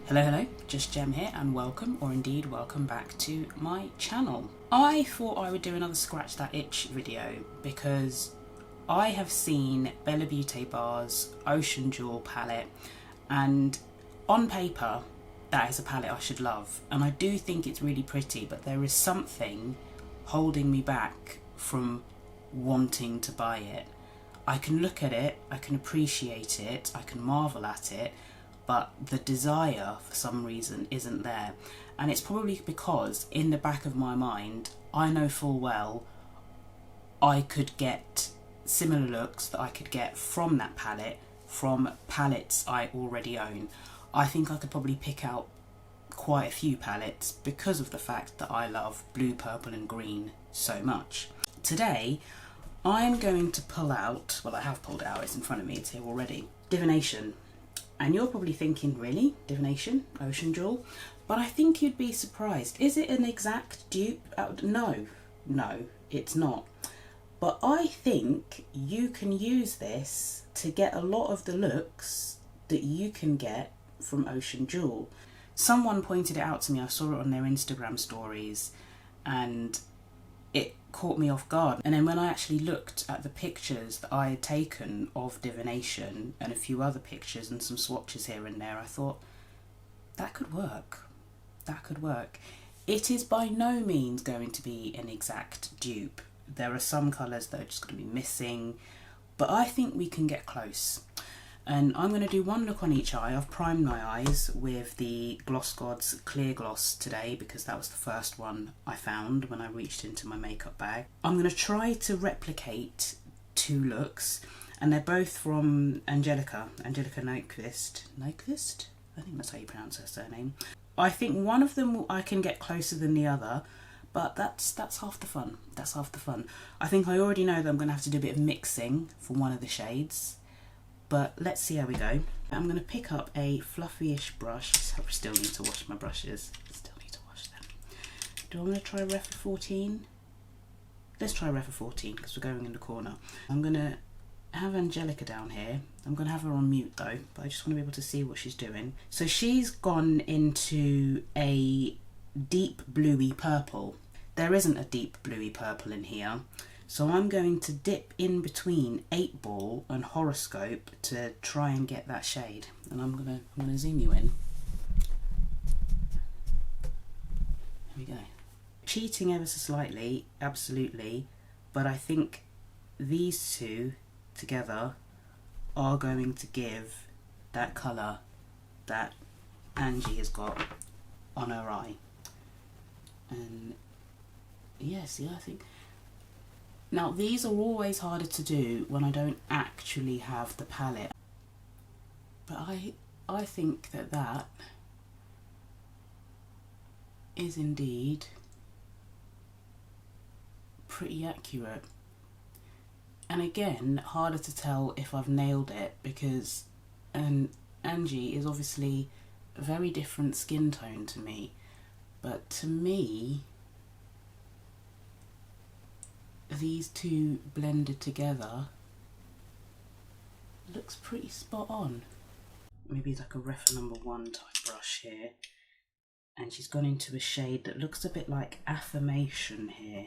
Hello, just Gem here and welcome, or indeed welcome back to my channel. I thought I would do another Scratch That Itch video because I have seen Bella Beaute Bar's Ocean Jewel palette, and on paper that is a palette I should love, and I do think it's really pretty, but there is something holding me back from wanting to buy it. I can look at it, I can appreciate it, I can marvel at it, but the desire for some reason isn't there. And it's probably because in the back of my mind I know full well I could get similar looks that I could get from that palette from palettes I already own. I think I could probably pick out quite a few palettes because of the fact that I love blue, purple and green so much. Today I'm going to pull out, well I have pulled it out, it's in front of me, it's here already, Divination. And you're probably thinking, really? Divination? Ocean Jewel? But I think you'd be surprised. Is it an exact dupe? No, it's not. But I think you can use this to get a lot of the looks that you can get from Ocean Jewel. Someone pointed it out to me, I saw it on their Instagram stories, and it caught me off guard. And then when I actually looked at the pictures that I had taken of Divination and a few other pictures and some swatches here and there, I thought that could work. That could work. It is by no means going to be an exact dupe. There are some colours that are just going to be missing, but I think we can get close. And I'm going to do one look on each eye. I've primed my eyes with the Gloss Gods Clear Gloss today because that was the first one I found when I reached into my makeup bag. I'm going to try to replicate two looks, and they're both from Angelica Nyqvist. Nyqvist? I think that's how you pronounce her surname. I think one of them I can get closer than the other, but that's half the fun. That's half the fun. I think I already know that I'm going to have to do a bit of mixing for one of the shades. But let's see how we go. I'm going to pick up a fluffy-ish brush. I still need to wash my brushes. Still need to wash them. Do I want to try Ref 14? Let's try Ref 14 because we're going in the corner. I'm going to have Angelica down here. I'm going to have her on mute though, but I just want to be able to see what she's doing. So she's gone into a deep bluey purple. There isn't a deep bluey purple in here. So I'm going to dip in between 8 Ball and Horoscope to try and get that shade. And I'm gonna zoom you in. There we go. Cheating ever so slightly, absolutely, but I think these two together are going to give that colour that Angie has got on her eye. And yeah, see, I think... Now these are always harder to do when I don't actually have the palette, but I think that is indeed pretty accurate. And again, harder to tell if I've nailed it because Angie is obviously a very different skin tone to me, but to me these two blended together looks pretty spot on. Maybe it's like a Ref number 1 type brush here, and she's gone into a shade that looks a bit like Affirmation here.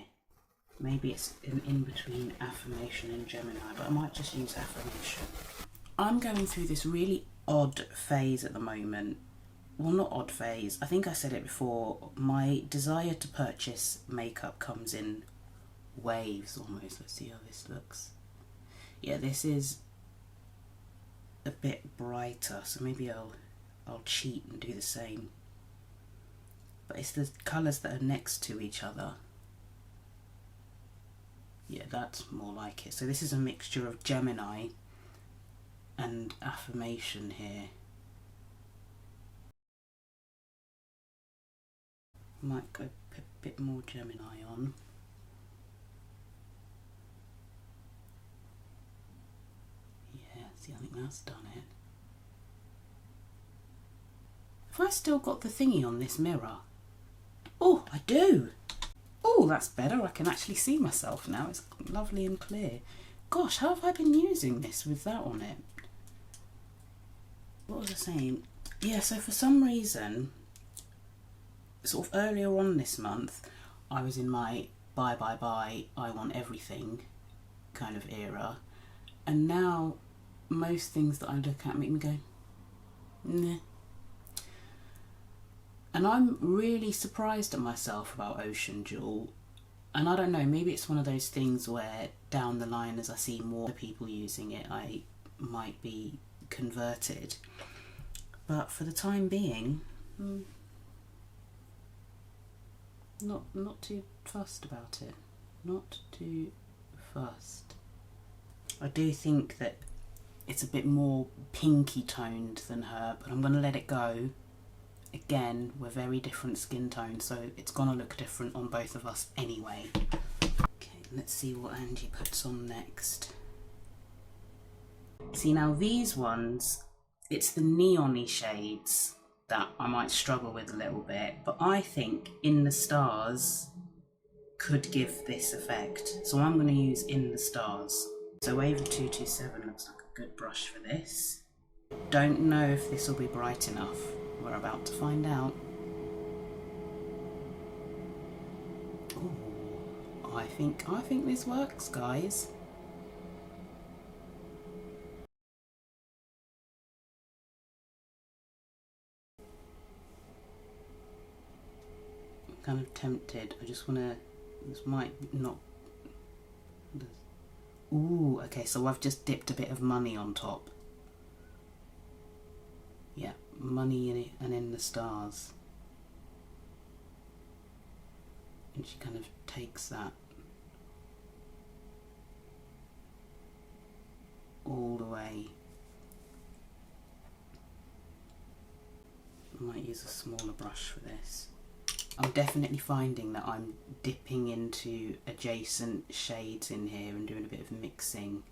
Maybe it's in between Affirmation and Gemini, but I might just use Affirmation. I'm going through this really odd phase at the moment. Well, not odd phase, I think I said it before. My desire to purchase makeup comes in waves almost. Let's see how this looks. Yeah, this is a bit brighter, so maybe I'll cheat and do the same. But it's the colours that are next to each other. Yeah, that's more like it. So this is a mixture of Gemini and Affirmation here. Might go a bit more Gemini on. I think that's done it. Have I still got the thingy on this mirror? Oh, I do. Oh, that's better. I can actually see myself now. It's lovely and clear. Gosh, how have I been using this with that on it? What was I saying? Yeah, so for some reason, sort of earlier on this month, I was in my buy, I want everything kind of era. And now most things that I look at make me go, nah. And I'm really surprised at myself about Ocean Jewel. And I don't know, maybe it's one of those things where down the line, as I see more people using it, I might be converted. But for the time being, not too fussed about it. Not too fussed. I do think that it's a bit more pinky toned than her, but I'm going to let it go. Again, we're very different skin tones, so it's going to look different on both of us anyway. Okay, let's see what Angie puts on next. See, now these ones, it's the neon-y shades that I might struggle with a little bit, but I think In the Stars could give this effect. So I'm going to use In the Stars. So Ava 227 looks like a good brush for this. Don't know if this will be bright enough. We're about to find out. Ooh, I think this works, guys. I'm kind of tempted. I just want to. This might not. Ooh, okay. So I've just dipped a bit of money on top. Yeah, money in it and In the Stars. And she kind of takes that all the way. I might use a smaller brush for this. I'm definitely finding that I'm dipping into adjacent shades in here and doing a bit of mixing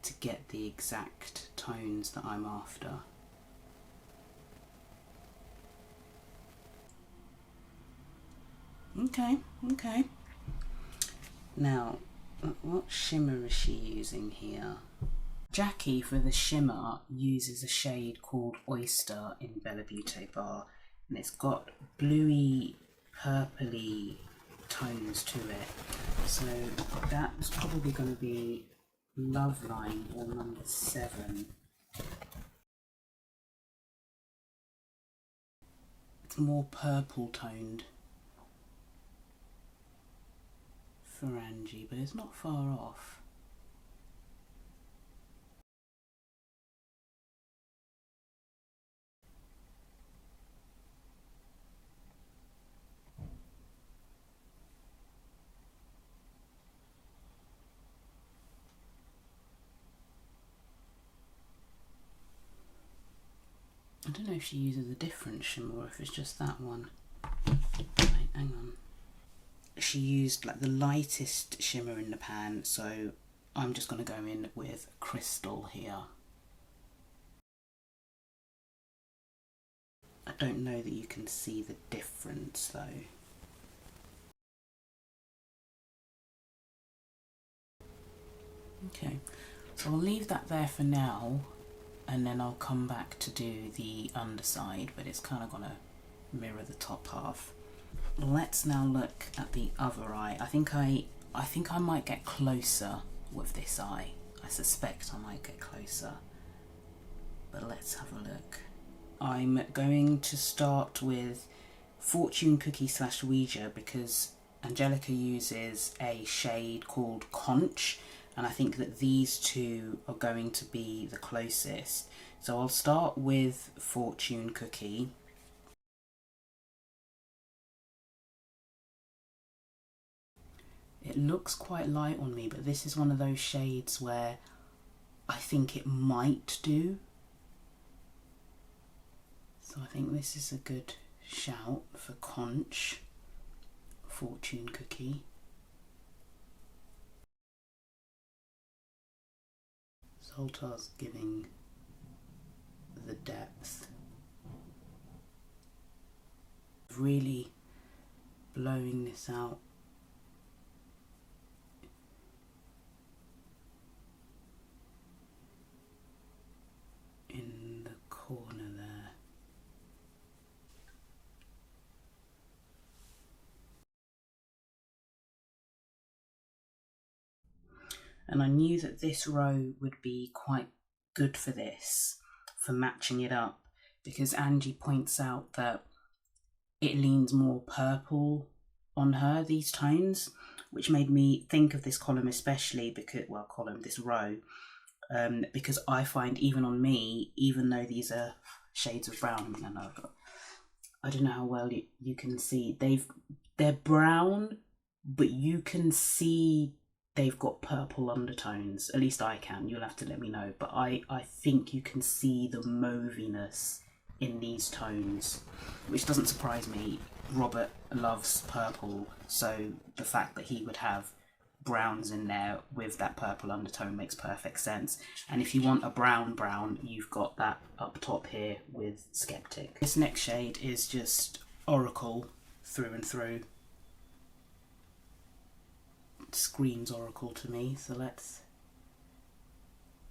to get the exact tones that I'm after. Okay, okay. Now, what shimmer is she using here? Jackie, for the shimmer, uses a shade called Oyster in Bella Beaute Bar, and it's got bluey, purpley tones to it. So that's probably going to be Love Line or number 7. It's more purple toned for Angie, but it's not far off. I don't know if she uses a different shimmer or if it's just that one. Right, hang on. She used like the lightest shimmer in the pan, so I'm just going to go in with Crystal here. I don't know that you can see the difference though. Okay, so I'll leave that there for now, and then I'll come back to do the underside, but it's kind of going to mirror the top half. Let's now look at the other eye. I think I might get closer with this eye. I suspect I might get closer, but let's have a look. I'm going to start with Fortune Cookie / Ouija because Angelica uses a shade called Conch, and I think that these two are going to be the closest. So I'll start with Fortune Cookie. It looks quite light on me, but this is one of those shades where I think it might do. So I think this is a good shout for Conch, Fortune Cookie. Zoltar's giving the depth. Really blowing this out. In and I knew that this row would be quite good for this, for matching it up, because Angie points out that it leans more purple on her, these tones, which made me think of this column especially because, well, this row, because I find even on me, even though these are shades of brown, I don't know how well you can see, they're brown, but you can see they've got purple undertones. At least I can. You'll have to let me know. But I think you can see the mauviness in these tones, which doesn't surprise me. Robert loves purple, so the fact that he would have browns in there with that purple undertone makes perfect sense. And if you want a brown, you've got that up top here with Skeptic. This next shade is just Oracle through and through. Screams Oracle to me, so let's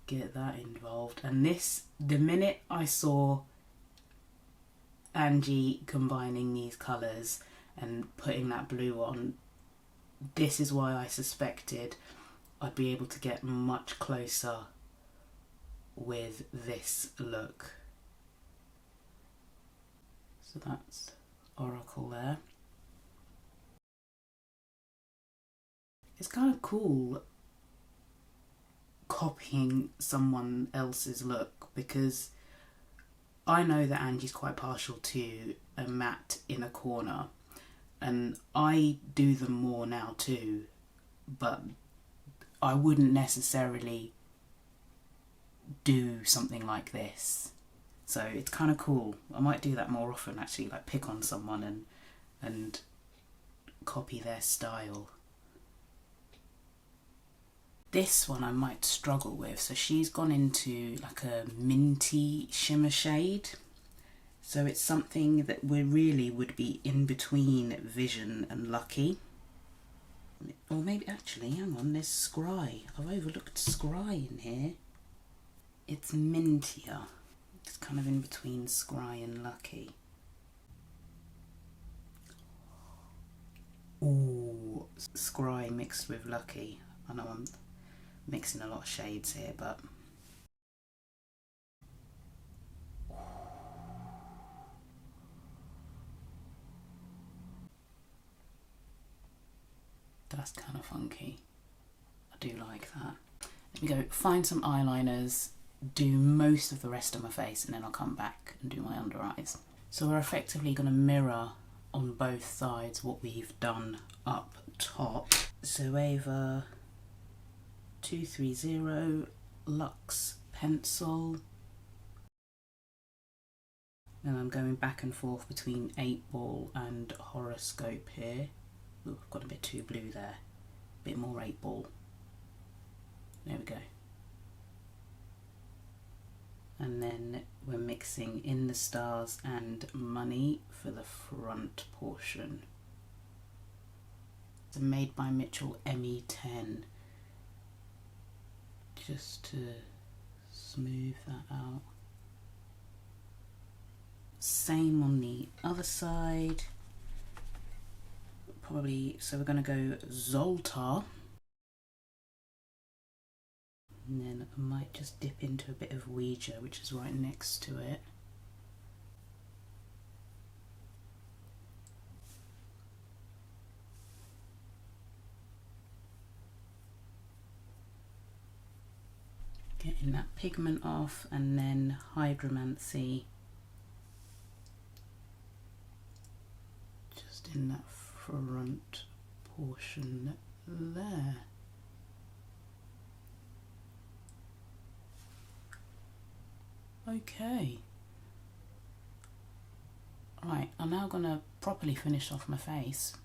get that involved. And this, the minute I saw Angie combining these colours and putting that blue on, this is why I suspected I'd be able to get much closer with this look. So that's Oracle there. It's kind of cool copying someone else's look, because I know that Angie's quite partial to a matte inner corner, and I do them more now too, but I wouldn't necessarily do something like this. So it's kind of cool. I might do that more often actually, like pick on someone and copy their style. This one I might struggle with. So she's gone into like a minty shimmer shade. So it's something that really would be in between Vision and Lucky. Or maybe, actually, hang on, there's Scry. I've overlooked Scry in here. It's mintier. It's kind of in between Scry and Lucky. Ooh, Scry mixed with Lucky. I know I'm mixing a lot of shades here, but that's kind of funky. I do like that. Let me go find some eyeliners, do most of the rest of my face, and then I'll come back and do my under eyes. So we're effectively going to mirror on both sides what we've done up top. So Ava 230 Luxe pencil, and I'm going back and forth between 8 Ball and Horoscope here. Ooh, I've got a bit too blue there, a bit more 8 Ball. There we go. And then we're mixing In the Stars and Money for the front portion. It's made by Mitchell ME10. Just to smooth that out. Same on the other side. Probably, so we're going to go Zoltar. And then I might just dip into a bit of Ouija, which is right next to it. Getting that pigment off, and then Hydromancy just in that front portion there. Okay. Right, I'm now going to properly finish off my face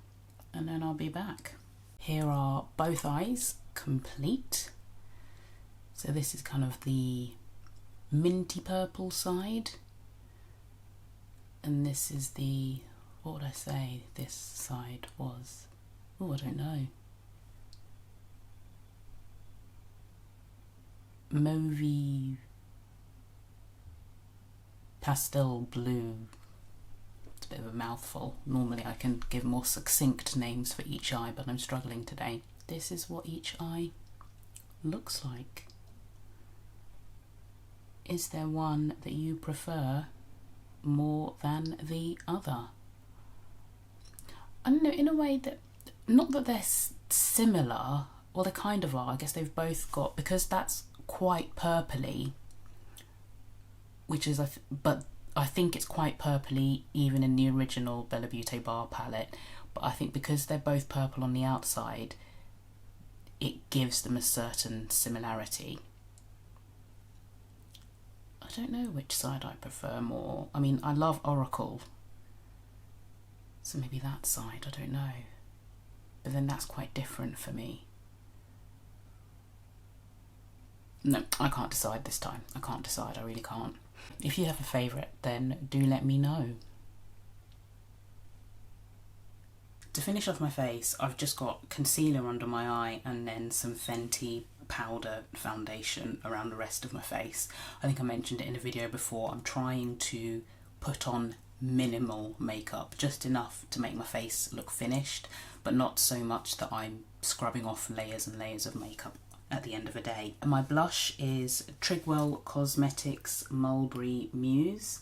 and then I'll be back. Here are both eyes complete. So this is kind of the minty purple side, and this is the, what would I say this side was? Oh, I don't know. Mauvey pastel blue. It's a bit of a mouthful. Normally I can give more succinct names for each eye, but I'm struggling today. This is what each eye looks like. Is there one that you prefer more than the other? I don't know, in a way that, not that they're similar, well they kind of are, I guess they've both got, because that's quite purpley, which is, but I think it's quite purpley even in the original Bella Beaute Bar palette, but I think because they're both purple on the outside, it gives them a certain similarity. I don't know which side I prefer more. I mean, I love Oracle, so maybe that side, I don't know. But then that's quite different for me. No, I can't decide this time. I can't decide, I really can't. If you have a favourite, then do let me know. To finish off my face, I've just got concealer under my eye and then some Fenty powder foundation around the rest of my face. I think I mentioned it in a video before. I'm trying to put on minimal makeup, just enough to make my face look finished, but not so much that I'm scrubbing off layers and layers of makeup at the end of a day. And my blush is Trigwell Cosmetics Mulberry Muse,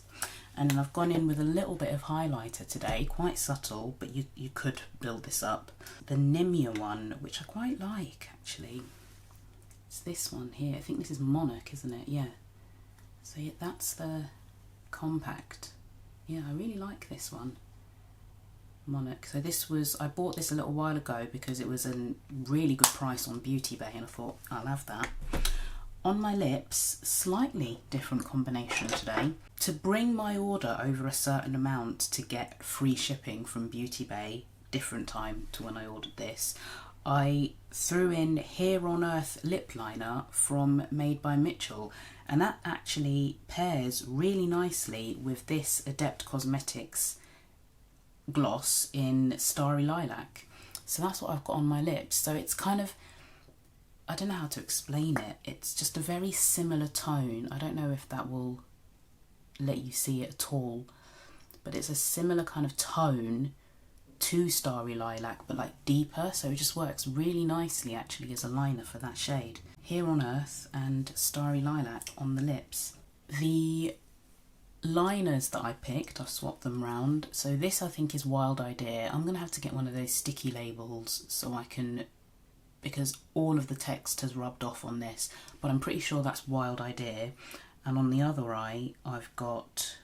and then I've gone in with a little bit of highlighter today, quite subtle, but you could build this up. The Nimia one, which I quite like actually. It's this one here. I think this is Monarch, isn't it? Yeah. So yeah, that's the compact. Yeah, I really like this one. Monarch. So this was, I bought this a little while ago because it was a really good price on Beauty Bay and I thought I'll have that. On my lips, slightly different combination today. To bring my order over a certain amount to get free shipping from Beauty Bay, different time to when I ordered this, I threw in Here on Earth lip liner from Made by Mitchell, and that actually pairs really nicely with this Adept Cosmetics gloss in Starry Lilac. So that's what I've got on my lips. So it's kind of, I don't know how to explain it. It's just a very similar tone. I don't know if that will let you see it at all, but it's a similar kind of tone to Starry Lilac, but like deeper, so it just works really nicely actually as a liner for that shade. Here on Earth and Starry Lilac on the lips. The liners that I picked, I've swapped them round. So this I think is Wild Idea. I'm gonna have to get one of those sticky labels so I can, because all of the text has rubbed off on this, but I'm pretty sure that's Wild Idea. And on the other eye I've got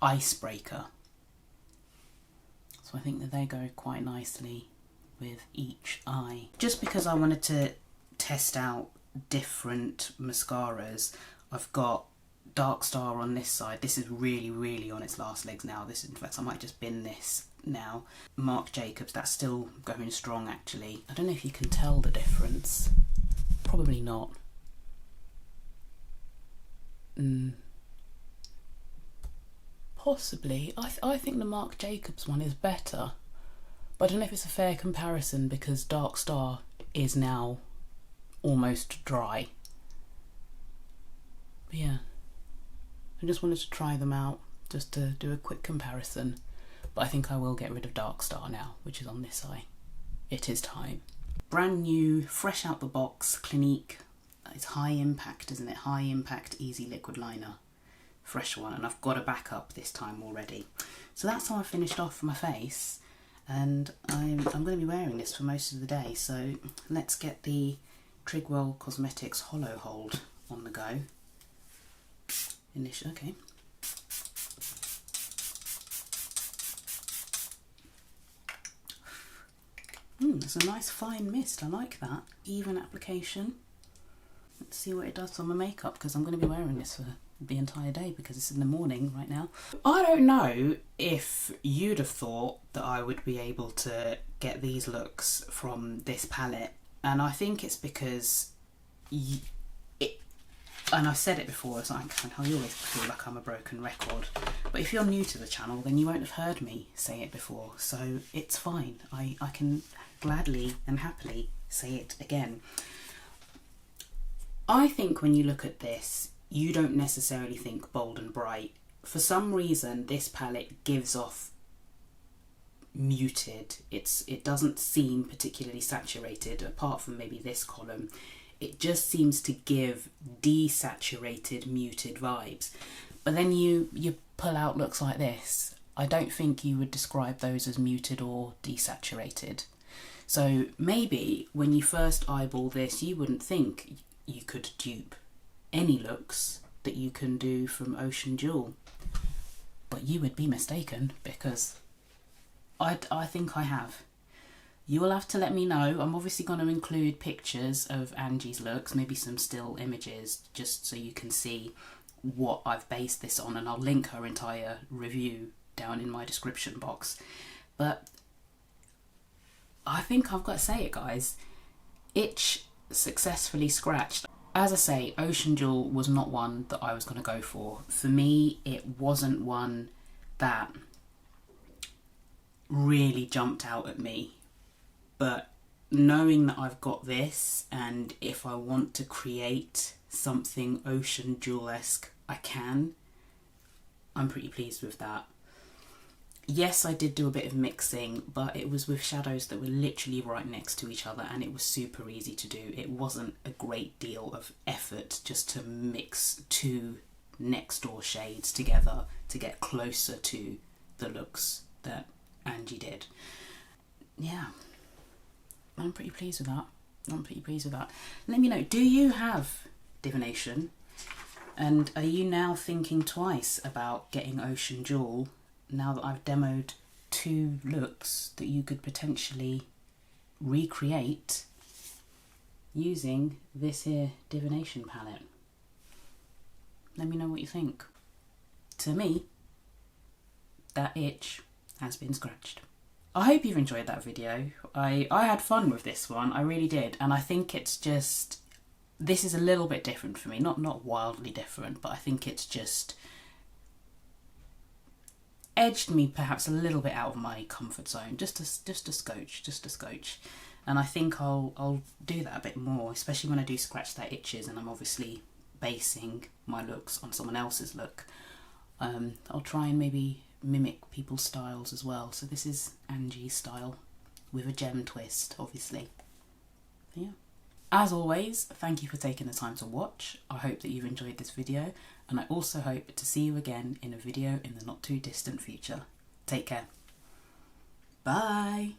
Icebreaker. So I think that they go quite nicely with each eye. Just because I wanted to test out different mascaras, I've got Dark Star on this side. This is really on its last legs now. This, in fact, I might just bin this now. Marc Jacobs, that's still going strong actually. I don't know if you can tell the difference. Probably not. Possibly. I think the Marc Jacobs one is better, but I don't know if it's a fair comparison because Dark Star is now almost dry. But yeah, I just wanted to try them out just to do a quick comparison, but I think I will get rid of Dark Star now, which is on this eye. It is time. Brand new, fresh out the box, Clinique. It's High Impact, isn't it? High Impact Easy Liquid Liner. Fresh one, and I've got a backup this time already. So that's how I finished off my face, and I'm going to be wearing this for most of the day. So let's get the Trigwell Cosmetics Hollow Hold on the go. Okay. It's a nice fine mist. I like that. Even application. Let's see what it does on my makeup, because I'm going to be wearing this for the entire day because it's in the morning right now. I don't know if you'd have thought that I would be able to get these looks from this palette, and I think it's because and I've said it before, it's like I always feel like I'm a broken record, but if you're new to the channel then you won't have heard me say it before, so it's fine. I can gladly and happily say it again. I think when you look at this, you don't necessarily think bold and bright. For some reason, this palette gives off muted. It doesn't seem particularly saturated, apart from maybe this column. it just seems to give desaturated, muted vibes. But then you pull out looks like this. I don't think you would describe those as muted or desaturated. So maybe when you first eyeball this, you wouldn't think you could dupe any looks that you can do from Ocean Jewel. But you would be mistaken, because I think I have. You will have to let me know. I'm obviously going to include pictures of Angie's looks, maybe some still images, just so you can see what I've based this on, and I'll link her entire review down in my description box. But I think I've got to say it, guys. Itch successfully scratched. As I say, Ocean Jewel was not one that I was going to go for. For me, it wasn't one that really jumped out at me. But knowing that I've got this, and if I want to create something Ocean Jewel-esque, I can. I'm pretty pleased with that. Yes, I did do a bit of mixing, but it was with shadows that were literally right next to each other, and it was super easy to do. It wasn't a great deal of effort just to mix two next door shades together to get closer to the looks that Angie did. Yeah, I'm pretty pleased with that. I'm pretty pleased with that. Let me know, do you have Divination? And are you now thinking twice about getting Ocean Jewel now that I've demoed two looks that you could potentially recreate using this here Divination palette? Let me know what you think. To me, that itch has been scratched. I hope you've enjoyed that video. I had fun with this one, I really did, and I think it's just, this is a little bit different for me, not wildly different, but I think it's just edged me perhaps a little bit out of my comfort zone, just a scotch, and I think I'll do that a bit more, especially when I do scratch that itches and I'm obviously basing my looks on someone else's look. I'll try and maybe mimic people's styles as well. So this is Angie's style with a gem twist, obviously. So yeah. As always, thank you for taking the time to watch. I hope that you've enjoyed this video, and I also hope to see you again in a video in the not too distant future. Take care. Bye.